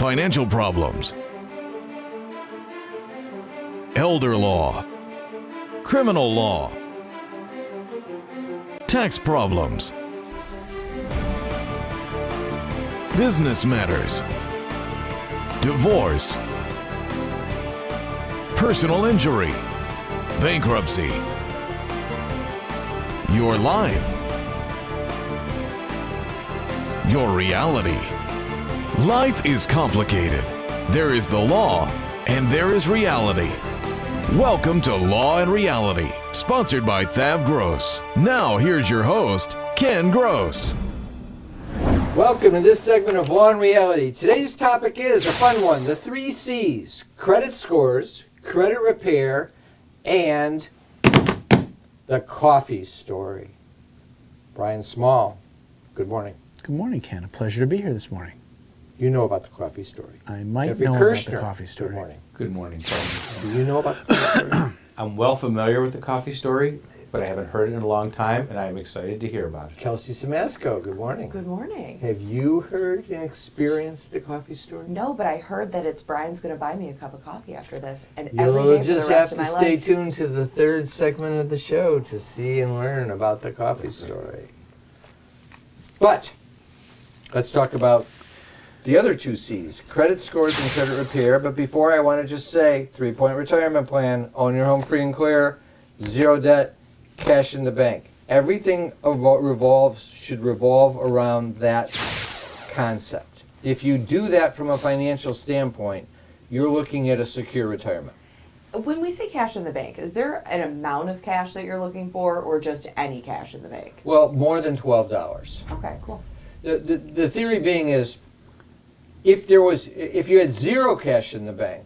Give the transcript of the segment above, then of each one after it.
financial problems, elder law, criminal law, tax problems, business matters, divorce, personal injury, bankruptcy, your life, your reality. Life is complicated. There is the law and there is reality. Welcome to Law and Reality, sponsored by Thav Gross. Now here's your host, Ken Gross. Welcome to this segment of Law and Reality. Today's topic is a fun one, the 3 C's: credit scores, credit repair, and the coffee story. Brian Small, good morning. Good morning, Ken. A pleasure to be here this morning. You know about the coffee story. I might Jeffrey know Kirschner, about the coffee story. good morning. Good morning, Ken. Do you know about the coffee story? I'm well familiar with the coffee story, but I haven't heard it in a long time, and I'm excited to hear about it. Kelsey Simasko, good morning. Good morning. Have you heard and experienced the coffee story? No, but I heard that it's Brian's going to buy me a cup of coffee after this, and every You'll day for just the rest have of to my stay life. tuned to the 3rd segment of the show to see and learn about the coffee story. But let's talk about the other 2 C's, credit scores and credit repair. But before, I want to just say, 3-point retirement plan, own your home free and clear, 0 debt, cash in the bank. Everything should revolve around that concept. If you do that from a financial standpoint, you're looking at a secure retirement. When we say cash in the bank, is there an amount of cash that you're looking for, or just any cash in the bank? Well, more than $12. Okay, cool. The theory being is, if you had 0 cash in the bank,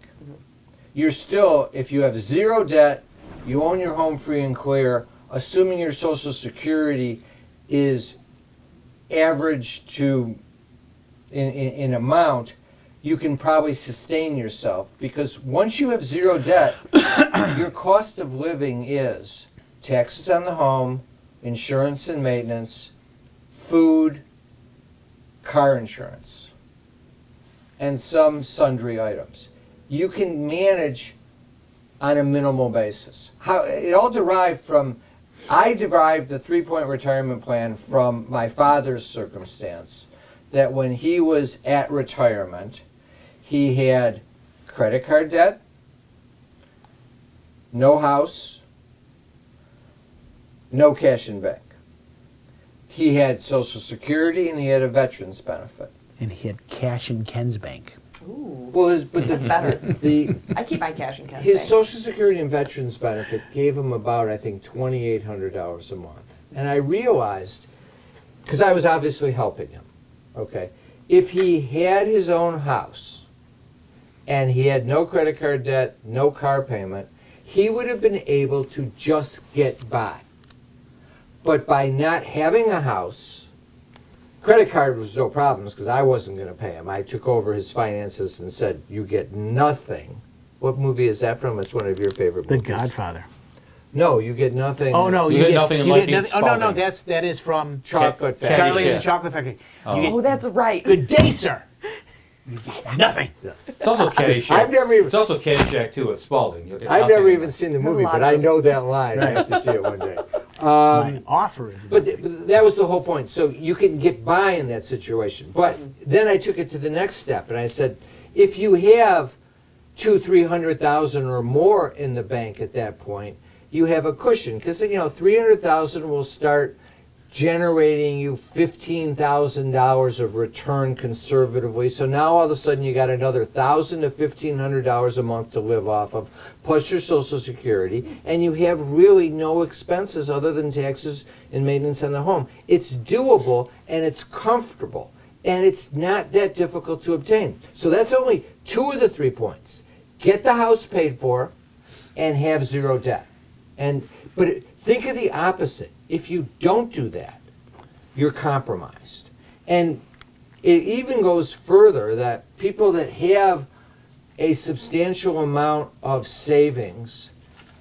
you're still, if you have 0 debt, you own your home free and clear, assuming your Social Security is average to in amount, you can probably sustain yourself, because once you have 0 debt, your cost of living is taxes on the home, insurance and maintenance, food, car insurance, and some sundry items. You can manage on a minimal basis. It all derived from, I derived the 3-point retirement plan from my father's circumstance, that when he was at retirement, he had credit card debt, no house, no cash in bank. He had Social Security and he had a veteran's benefit. And he had cash in Ken's bank. Ooh, Well, that's better. the I keep my cash in cash. his bank. Social Security and veterans benefit gave him about, I think, $2,800 a month. And I realized, because I was obviously helping him, okay, if he had his own house and he had no credit card debt, no car payment, he would have been able to just get by. But by not having a house, credit card was no problems because I wasn't going to pay him. I took over his finances and said, you get nothing. What movie is that from? It's one of your favorite The movies. Godfather. No, you get nothing. Oh no, You get nothing in Life Eats Oh no, Spalding. that is from Chocolate Factory. Charlie and Shit. the Chocolate Factory. Oh. You get Oh, that's right. good day, sir. You get nothing. Yes. It's also Caddyshack. I've never even, It's also Caddyshack too with Spalding. You'll get I've nothing never in even there. seen the A movie, lot but of I know movies. that line. I have to see it one day. My offer is. But that was the whole point. So you can get by in that situation. But then I took it to the next step, and I said, if you have $200,000-300,000 or more in the bank at that point, you have a cushion, because $300,000 will start generating you $15,000 of return conservatively. So now all of a sudden you got another $1,000 to $1,500 a month to live off of, plus your Social Security, and you have really no expenses other than taxes and maintenance on the home. It's doable and it's comfortable, and it's not that difficult to obtain. So that's only 2 of the 3 points. Get the house paid for and have 0 debt. But think of the opposite. If you don't do that, you're compromised. And it even goes further that people that have a substantial amount of savings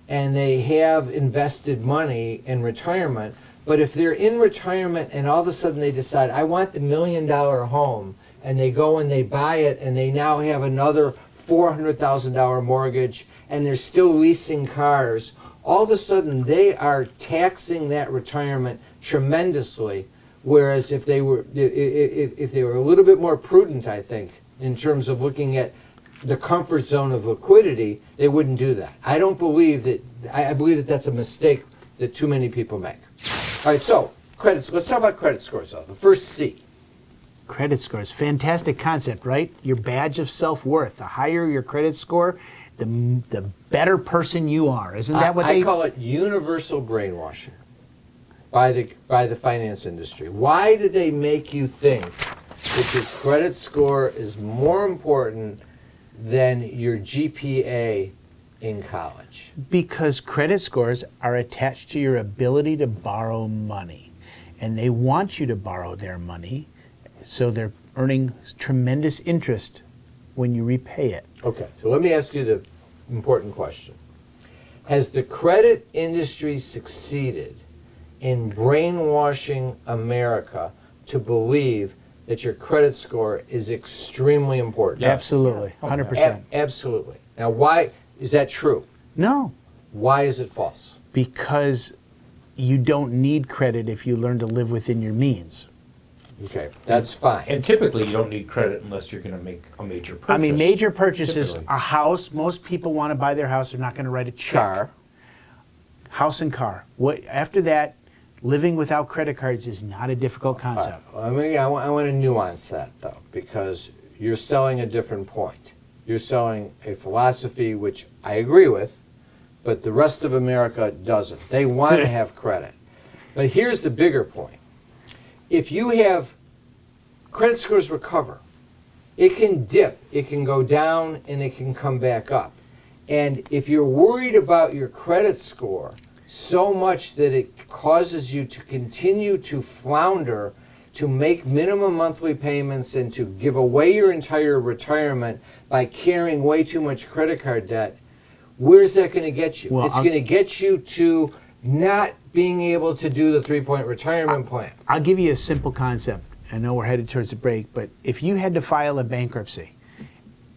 and they have invested money in retirement, but if they're in retirement and all of a sudden they decide, I want the $1 million home, and they go and they buy it, and they now have another $400,000 mortgage, and they're still leasing cars, all of a sudden they are taxing that retirement tremendously. Whereas if they were a little bit more prudent, I think, in terms of looking at the comfort zone of liquidity, they wouldn't do that. I don't believe that. I believe that that's a mistake that too many people make. All right, so credits. Let's talk about credit scores, though. The first C. Credit scores, fantastic concept, right? Your badge of self-worth. The higher your credit score, the better person you are. Isn't that what I call it universal brainwashing by the finance industry. Why do they make you think that your credit score is more important than your GPA in college? Because credit scores are attached to your ability to borrow money. And they want you to borrow their money, so they're earning tremendous interest when you repay it. Okay, so let me ask you the important question. Has the credit industry succeeded in brainwashing America to believe that your credit score is extremely important? Absolutely, 100%. Absolutely. Now, why is that true? No, Why is it false? because you don't need credit if you learn to live within your means. Okay, that's fine. And typically, you don't need credit unless you're going to make a major purchase. I mean, major purchases, Typically. a house, most people want to buy their house, they're not going to write a check. Car. House and car. After that, living without credit cards is not a difficult concept. I want to nuance that, though, because you're selling a different point. You're selling a philosophy which I agree with, but the rest of America doesn't. They want to have credit. But here's the bigger point. If you have credit scores recover, it can dip, it can go down, and it can come back up. And if you're worried about your credit score so much that it causes you to continue to flounder, to make minimum monthly payments, and to give away your entire retirement by carrying way too much credit card debt, where's that going to get you? Well, it's going to get you to not being able to do the 3-point retirement plan. I'll give you a simple concept. I know we're headed towards the break, but if you had to file a bankruptcy,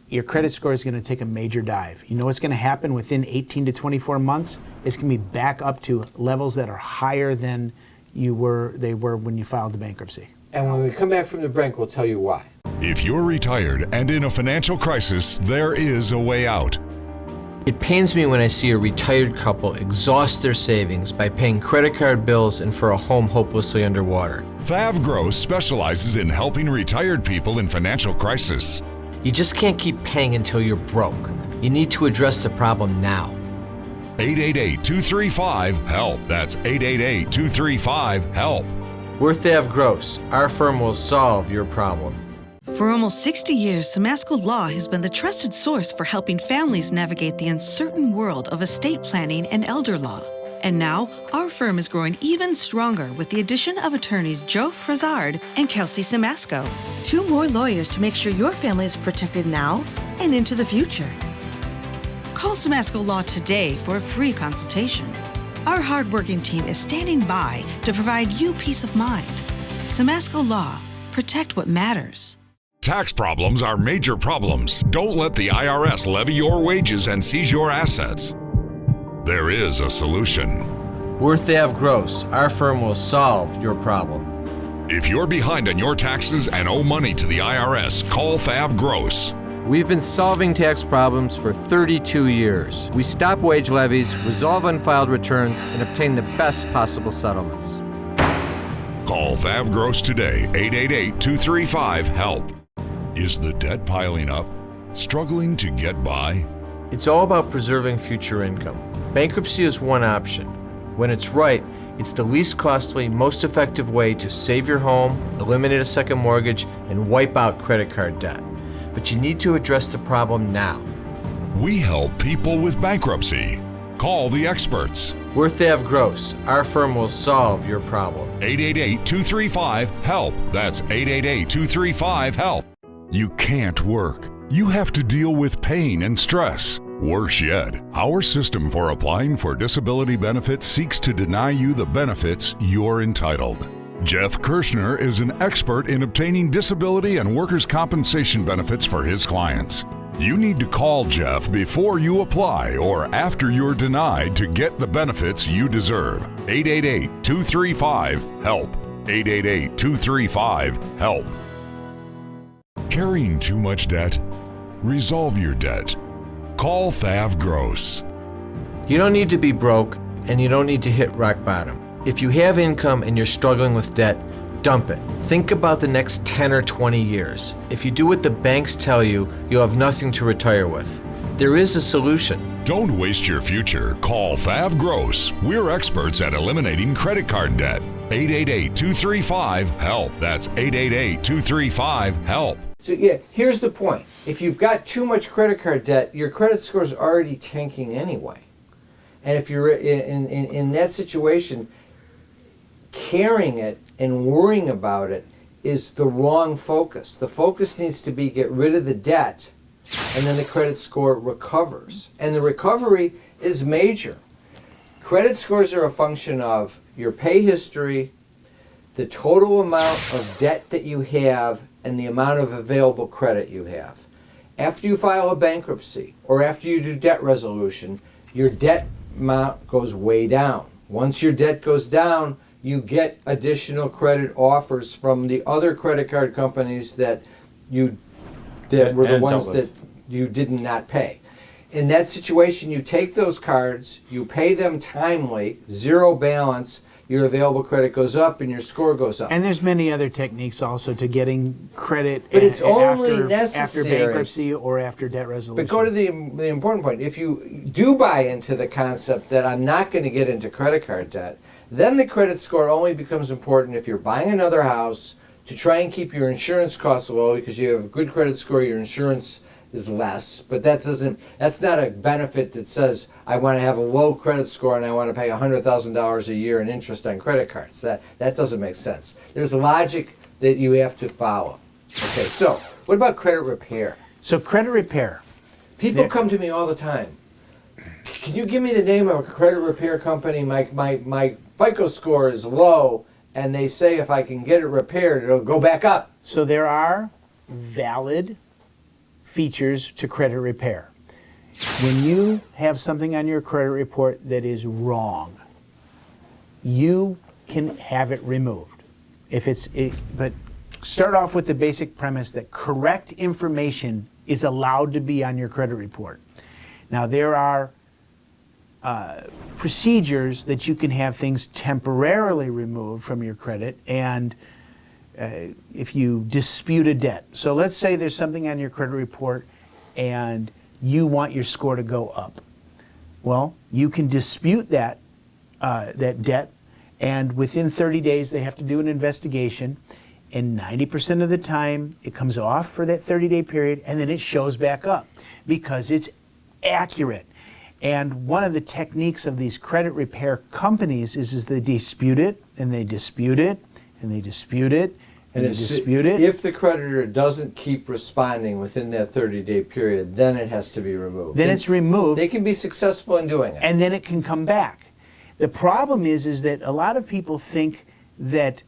your credit score is going to take a major dive. You know what's going to happen within 18 to 24 months? It's going to be back up to levels that are higher than they were when you filed the bankruptcy. And when we come back from the break, we'll tell you why. If you're retired and in a financial crisis, there is a way out. It pains me when I see a retired couple exhaust their savings by paying credit card bills and for a home hopelessly underwater. Thav Gross specializes in helping retired people in financial crisis. You just can't keep paying until you're broke. You need to address the problem now. 888-235-HELP. That's 888-235-HELP. We're Thav Gross. Our firm will solve your problem. For almost 60 years, Simasko Law has been the trusted source for helping families navigate the uncertain world of estate planning and elder law. And now, our firm is growing even stronger with the addition of attorneys Joe Frazard and Kelsey Simasko. 2 more lawyers to make sure your family is protected now and into the future. Call Simasko Law today for a free consultation. Our hardworking team is standing by to provide you peace of mind. Simasko Law. Protect what matters. Tax problems are major problems. Don't let the IRS levy your wages and seize your assets. There is a solution. We're Thav Gross. Our firm will solve your problem. If you're behind on your taxes and owe money to the IRS, call Thav Gross. We've been solving tax problems for 32 years. We stop wage levies, resolve unfiled returns, and obtain the best possible settlements. Call Thav Gross today, 888-235-HELP. Is the debt piling up? Struggling to get by? It's all about preserving future income. Bankruptcy is one option. When it's right, it's the least costly, most effective way to save your home, eliminate a second mortgage, and wipe out credit card debt. But you need to address the problem now. We help people with bankruptcy. Call the experts. We're Thav Gross. Our firm will solve your problem. 888-235-HELP. That's 888-235-HELP. You can't work. You have to deal with pain and stress. Worse yet, our system for applying for disability benefits seeks to deny you the benefits you're entitled. Jeff Kirschner is an expert in obtaining disability and workers' compensation benefits for his clients. You need to call Jeff before you apply or after you're denied to get the benefits you deserve. 888-235-HELP. 888-235-HELP. Carrying too much debt? Resolve your debt. Call Thav Gross. You don't need to be broke, and you don't need to hit rock bottom. If you have income and you're struggling with debt, dump it. Think about the next 10 or 20 years. If you do what the banks tell you, you'll have nothing to retire with. There is a solution. Don't waste your future. Call Thav Gross. We're experts at eliminating credit card debt. 888-235-HELP. That's 888-235-HELP. So yeah, here's the point. If you've got too much credit card debt, your credit score is already tanking anyway. And if you're in that situation, carrying it and worrying about it is the wrong focus. The focus needs to be get rid of the debt, and then the credit score recovers. And the recovery is major. Credit scores are a function of your pay history, the total amount of debt that you have, and the amount of available credit you have. After you file a bankruptcy or after you do debt resolution, your debt amount goes way down. Once your debt goes down, you get additional credit offers from the other credit card companies that were the ones that you did not pay. In that situation, you take those cards, you pay them timely, zero balance, your available credit goes up and your score goes up. And there's many other techniques also to getting credit But it's only after necessary. bankruptcy or after debt resolution. But go to the important point. If you do buy into the concept that I'm not going to get into credit card debt, then the credit score only becomes important if you're buying another house to try and keep your insurance costs low, because you have a good credit score, your insurance is less. But that's not a benefit that says I want to have a low credit score and I want to pay $100,000 a year in interest on credit cards. That doesn't make sense. There's logic that you have to follow. Okay, so what about credit repair? So credit repair. People come to me all the time. Can you give me the name of a credit repair company? My FICO score is low, and they say if I can get it repaired, it'll go back up. So there are valid features to credit repair. When you have something on your credit report that is wrong, you can have it removed. But start off with the basic premise that correct information is allowed to be on your credit report. Now there are procedures that you can have things temporarily removed from your credit, and if you dispute a debt. So let's say there's something on your credit report and you want your score to go up. Well, you can dispute that debt, and within 30 days they have to do an investigation, and 90% of the time it comes off for that 30-day period, and then it shows back up because it's accurate. And one of the techniques of these credit repair companies is they dispute it, and they dispute it, and they dispute it, and they dispute it. If the creditor doesn't keep responding within that 30-day period, then it has to be removed. Then it's removed. They can be successful in doing it. And then it can come back. The problem is that a lot of people think that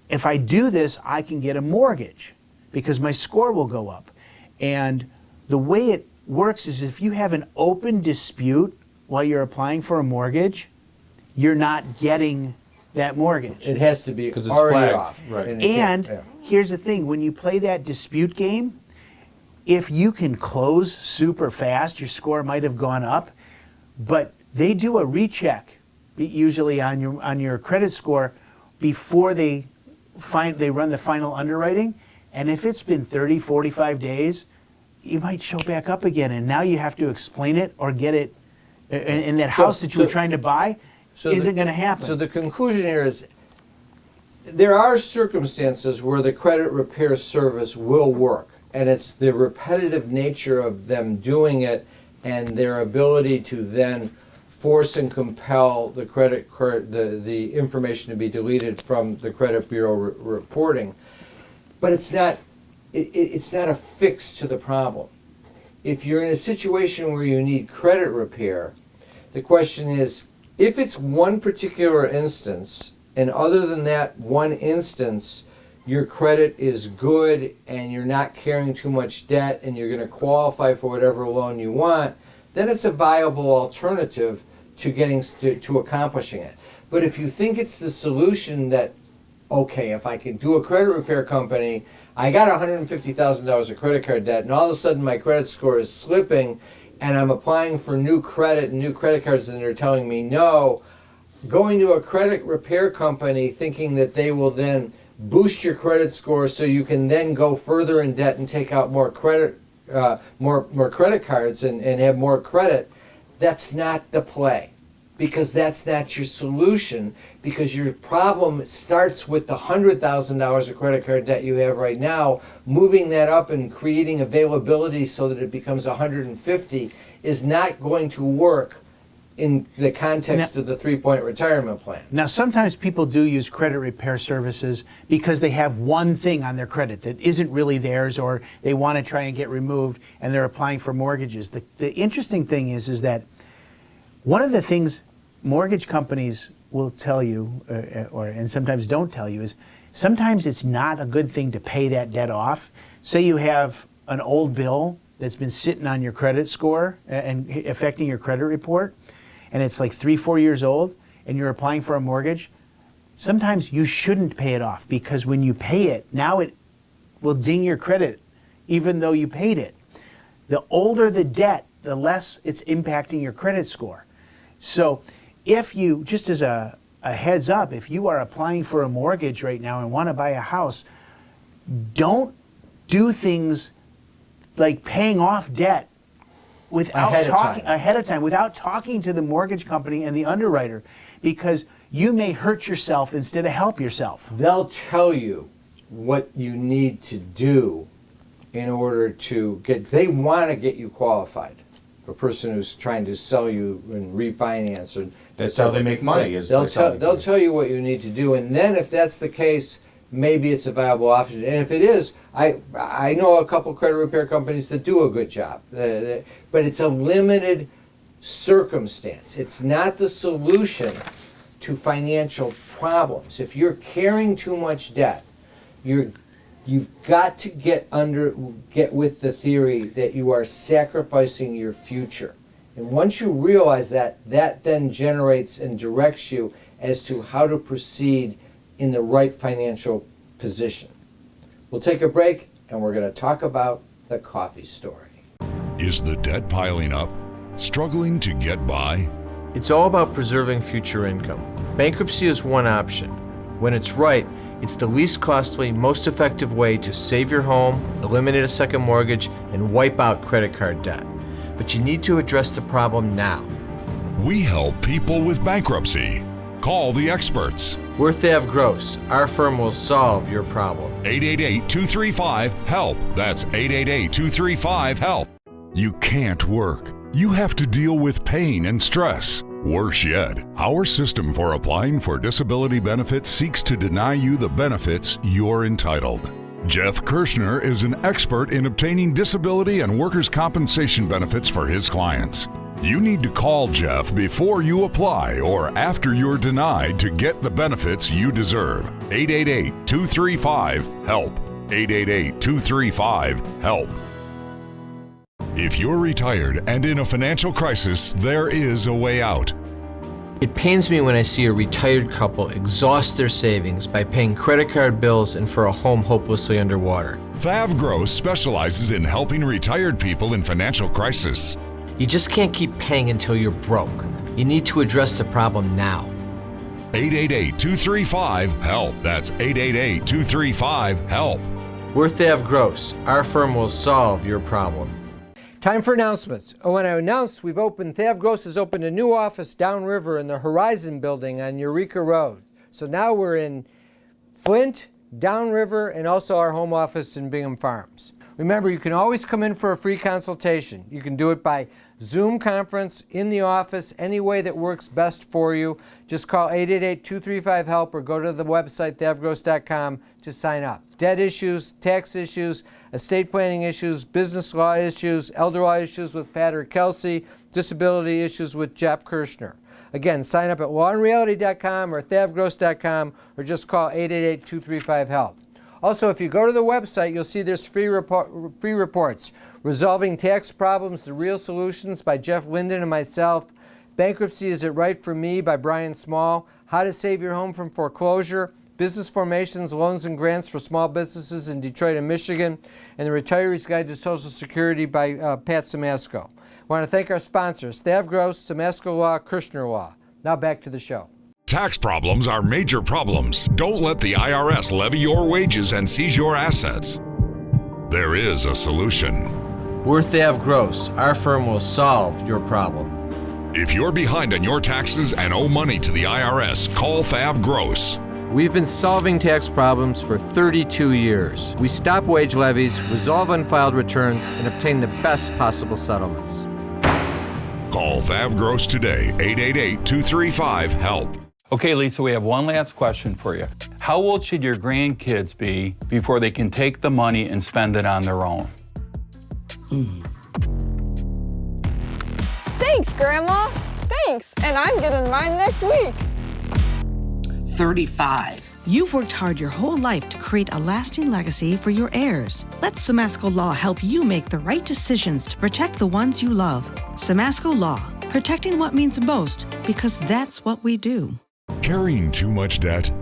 if I do this, I can get a mortgage because my score will go up. And the way it works is if you have an open dispute while you're applying for a mortgage, you're not getting that mortgage. It has to be because it's already flagged. off. Right. And here's the thing, when you play that dispute game, if you can close super fast, your score might have gone up, but they do a recheck usually on your credit score before they run the final underwriting, and if it's been 30, 45 days, you might show back up again, and now you have to explain it or get it in that house that you were trying to buy. Isn't going to happen. So the conclusion here is there are circumstances where the credit repair service will work, and it's the repetitive nature of them doing it and their ability to then force and compel the the information to be deleted from the credit bureau reporting. But it's not a fix to the problem. If you're in a situation where you need credit repair, the question is, if it's one particular instance And other than that one instance, your credit is good and you're not carrying too much debt and you're going to qualify for whatever loan you want, then it's a viable alternative to getting to accomplishing it. But if you think it's the solution that, okay, if I can do a credit repair company, I got $150,000 of credit card debt, and all of a sudden my credit score is slipping, and I'm applying for new credit and new credit cards, and they're telling me no. Going to a credit repair company thinking that they will then boost your credit score so you can then go further in debt and take out more credit, more credit cards and have more credit, that's not the play. Because that's not your solution, because your problem starts with the $100,000 of credit card debt you have right now. Moving that up and creating availability so that it becomes $150 is not going to work in the context of the 3-point retirement plan. Now, sometimes people do use credit repair services because they have one thing on their credit that isn't really theirs, or they want to try and get removed, and they're applying for mortgages. The interesting thing is that one of the things mortgage companies will tell you, and sometimes don't tell you, is sometimes it's not a good thing to pay that debt off. Say you have an old bill that's been sitting on your credit score and affecting your credit report, and it's like 3-4 years old, and you're applying for a mortgage. Sometimes you shouldn't pay it off, because when you pay it, now it will ding your credit, even though you paid it. The older the debt, the less it's impacting your credit score. So if you, just as a heads up, if you are applying for a mortgage right now and want to buy a house, don't do things like paying off debt without ahead of time, without talking to the mortgage company and the underwriter, because you may hurt yourself instead of help yourself. They'll tell you what you need to do in order to they want to get you qualified. A person who's trying to sell you and refinance, or That's how they make money. they'll tell you what you need to do, and then if that's the case, maybe it's a viable option. And if it is, I know a couple credit repair companies that do a good job, but it's a limited circumstance. It's not the solution to financial problems. If you're carrying too much debt, you've got to get with the theory that you are sacrificing your future. And once you realize that, that then generates and directs you as to how to proceed in the right financial position. We'll take a break, and we're going to talk about the coffee story. Is the debt piling up? Struggling to get by? It's all about preserving future income. Bankruptcy is one option. When it's right, it's the least costly, most effective way to save your home, eliminate a second mortgage, and wipe out credit card debt. But you need to address the problem now. We help people with bankruptcy. Call the experts. We're Thav Gross. Our firm will solve your problem. 888-235-HELP. That's 888-235-HELP. You can't work. You have to deal with pain and stress. Worse yet, our system for applying for disability benefits seeks to deny you the benefits you're entitled. Jeff Kirschner is an expert in obtaining disability and workers' compensation benefits for his clients. You need to call Jeff before you apply or after you're denied to get the benefits you deserve. 888-235-HELP. 888-235-HELP. If you're retired and in a financial crisis, there is a way out. It pains me when I see a retired couple exhaust their savings by paying credit card bills and for a home hopelessly underwater. Thav Gross specializes in helping retired people in financial crisis. You just can't keep paying until you're broke. You need to address the problem now. 888-235-HELP. That's 888-235-HELP. We're Thav Gross. Our firm will solve your problem. Time for announcements. I want to announce Thav Gross has opened a new office downriver in the Horizon building on Eureka Road. So now we're in Flint, downriver, and also our home office in Bingham Farms. Remember, you can always come in for a free consultation. You can do it by Zoom conference, in the office, any way that works best for you. Just call 888-235-HELP or go to the website, thavgross.com, to sign up. Debt issues, tax issues, estate planning issues, business law issues, elder law issues with Pat or Kelsey, disability issues with Jeff Kirschner. Again, sign up at lawandreality.com or thavgross.com or just call 888-235-HELP. Also, if you go to the website, you'll see there's free reports. Resolving Tax Problems, The Real Solutions by Jeff Linden and myself. Bankruptcy, Is It Right for Me by Brian Small. How to Save Your Home from Foreclosure. Business Formations, Loans and Grants for Small Businesses in Detroit and Michigan. And The Retiree's Guide to Social Security by Pat Simasko. I want to thank our sponsors, Thav Gross, Simasko Law, Kirschner Law. Now back to the show. Tax problems are major problems. Don't let the IRS levy your wages and seize your assets. There is a solution. We're Thav Gross. Our firm will solve your problem. If you're behind on your taxes and owe money to the IRS, call Thav Gross. We've been solving tax problems for 32 years. We stop wage levies, resolve unfiled returns, and obtain the best possible settlements. Call Thav Gross today, 888-235-HELP. Okay, Lisa, we have one last question for you. How old should your grandkids be before they can take the money and spend it on their own? Thanks, Grandma. Thanks, and I'm getting mine next week. 35. You've worked hard your whole life to create a lasting legacy for your heirs. Let Simasko Law help you make the right decisions to protect the ones you love. Simasko Law, protecting what means most, because that's what we do. Carrying too much debt?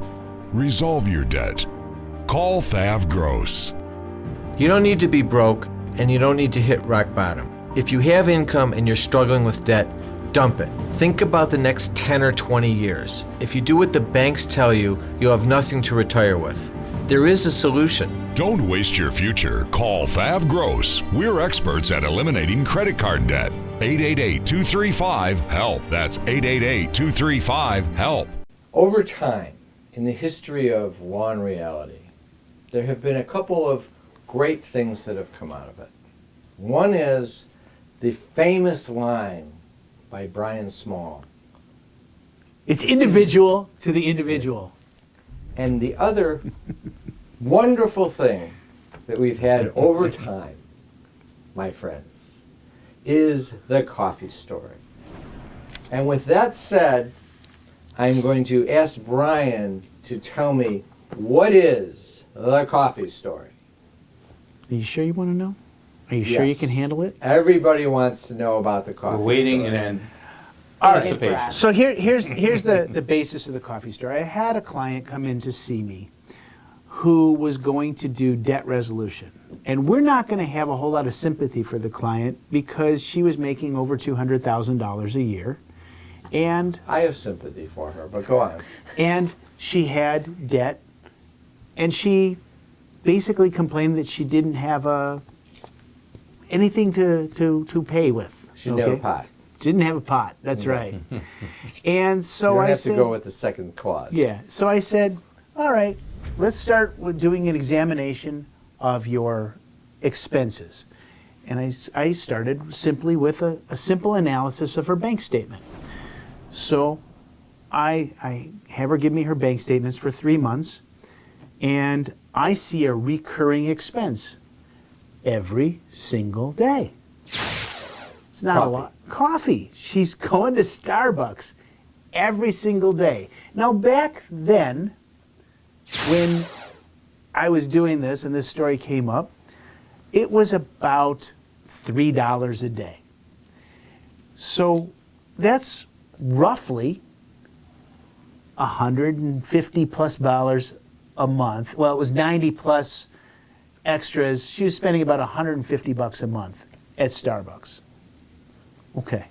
Resolve your debt. Call Thav Gross. You don't need to be broke, and you don't need to hit rock bottom. If you have income and you're struggling with debt, dump it. Think about the next 10 or 20 years. If you do what the banks tell you, you'll have nothing to retire with. There is a solution. Don't waste your future. Call Thav Gross. We're experts at eliminating credit card debt. 888-235-HELP. That's 888-235-HELP. Over time, in the history of Law and Reality, there have been a couple of great things that have come out of it. One is the famous line by Brian Small. It's individual to the individual. And the other wonderful thing that we've had over time, my friends, is the coffee story. And with that said, I'm going to ask Brian to tell me, what is the coffee story? Are you sure you want to know? Are you sure you Yes. can handle it? Everybody wants to know about the coffee We're waiting story. in All right. anticipation. So here's the basis of the coffee story. I had a client come in to see me who was going to do debt resolution. And we're not going to have a whole lot of sympathy for the client because she was making over $200,000 a year. And I have sympathy for her, but go on. and she had debt, and she basically complained that she didn't have anything to pay with. She didn't have a pot. Didn't have a pot. That's right. And so You don't I have said, to go with the second clause. yeah. So I said, all right, let's start with doing an examination of your expenses. And I started simply with a simple analysis of her bank statement. So I have her give me her bank statements for 3 months, and I see a recurring expense every single day. It's not Coffee. a lot. Coffee. She's going to Starbucks every single day. Now, back then, when I was doing this and this story came up, it was about $3 a day. So that's roughly $150+ a month. Well, it was 90 plus extras. She was spending about $150 a month at Starbucks. Okay.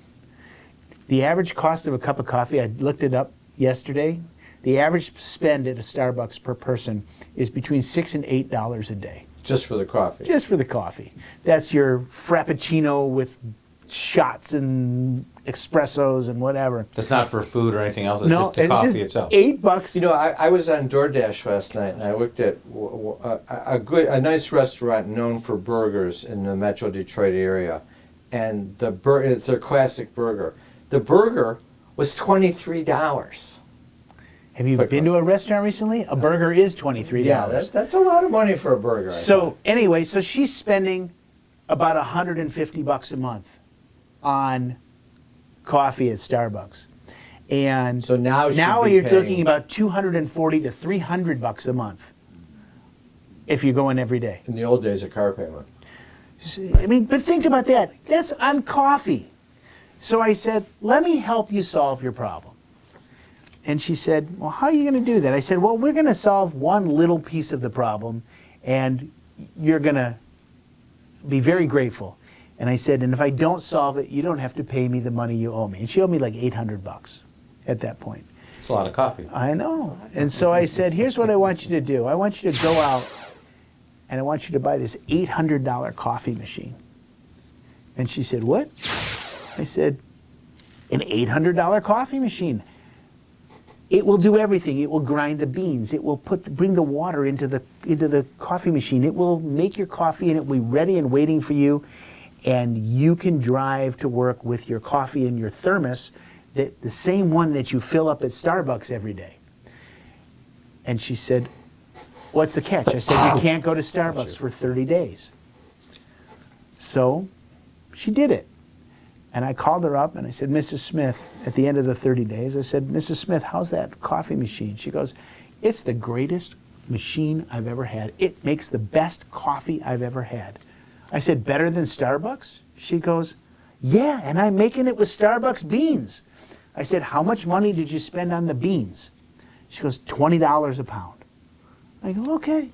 The average cost of a cup of coffee, I looked it up yesterday. The average spend at a Starbucks per person is between $6 and $8 a day. Just for the coffee. Just for the coffee. That's your Frappuccino with shots and espressos and whatever. That's not for food or anything else. It's No, just the it's coffee just itself. $8. You know, I was on DoorDash last night, and I looked at a nice restaurant known for burgers in the Metro Detroit area, and it's a classic burger. The burger was $23. Have you been to a restaurant recently? A burger is $23. Yeah, that's a lot of money for a burger. I thought. So anyway, so she's spending about $150 a month on coffee at Starbucks. And So now you're paying- talking about $240 to $300 a month if you go in every day. In the old days, a car payment. I mean, but think about that. That's on coffee. So I said, let me help you solve your problem. And she said, well, how are you going to do that? I said, well, we're going to solve one little piece of the problem, and you're going to be very grateful. And I said, and if I don't solve it, you don't have to pay me the money you owe me. And she owed me like $800 at that point. It's a lot of coffee. I know. And so I said, here's what I want you to do. I want you to go out and I want you to buy this $800 coffee machine. And she said, what? I said, an $800 coffee machine. It will do everything. It will grind the beans. It will bring the water into the coffee machine. It will make your coffee and it will be ready and waiting for you. And you can drive to work with your coffee in your thermos, the same one that you fill up at Starbucks every day. And she said, what's the catch? I said, you can't go to Starbucks for 30 days. So she did it. And I called her up and I said, Mrs. Smith, at the end of the 30 days, I said, Mrs. Smith, how's that coffee machine? She goes, it's the greatest machine I've ever had. It makes the best coffee I've ever had. I said, better than Starbucks? She goes, yeah, and I'm making it with Starbucks beans. I said, how much money did you spend on the beans? She goes, $20 a pound. I go, okay.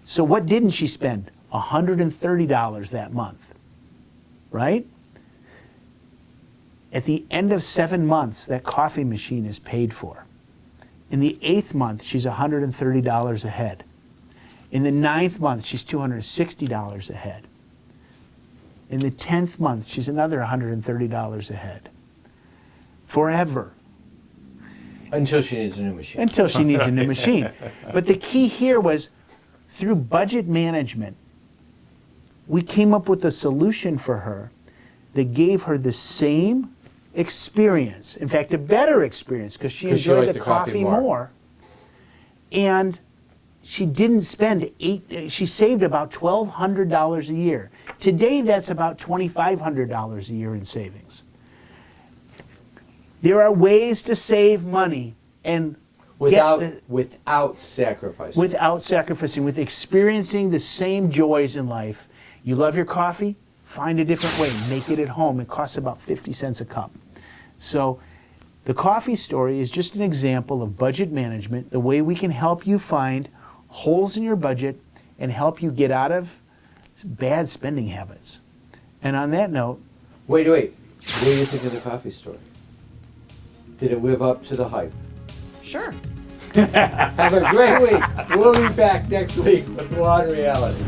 So what didn't she spend? $130 that month, right? At the end of 7 months, that coffee machine is paid for. In the 8th month, she's $130 ahead. In the 9th month, she's $260 ahead. In the 10th month, she's another $130 ahead. Forever. Until she needs a new machine. Until she needs a new machine. But the key here was, through budget management, we came up with a solution for her that gave her the same experience, in fact, a better experience, because she enjoyed the coffee more. And she didn't spend she saved about $1,200 a year. Today, that's about $2,500 a year in savings. There are ways to save money and Without sacrificing. Without sacrificing, with experiencing the same joys in life. You love your coffee? Find a different way. Make it at home. It costs about 50 cents a cup. So the coffee story is just an example of budget management, the way we can help you find holes in your budget and help you get out of bad spending habits. And on that note... Wait. What do you think of the coffee story? Did it live up to the hype? Sure. Have a great week. We'll be back next week with Law and Reality.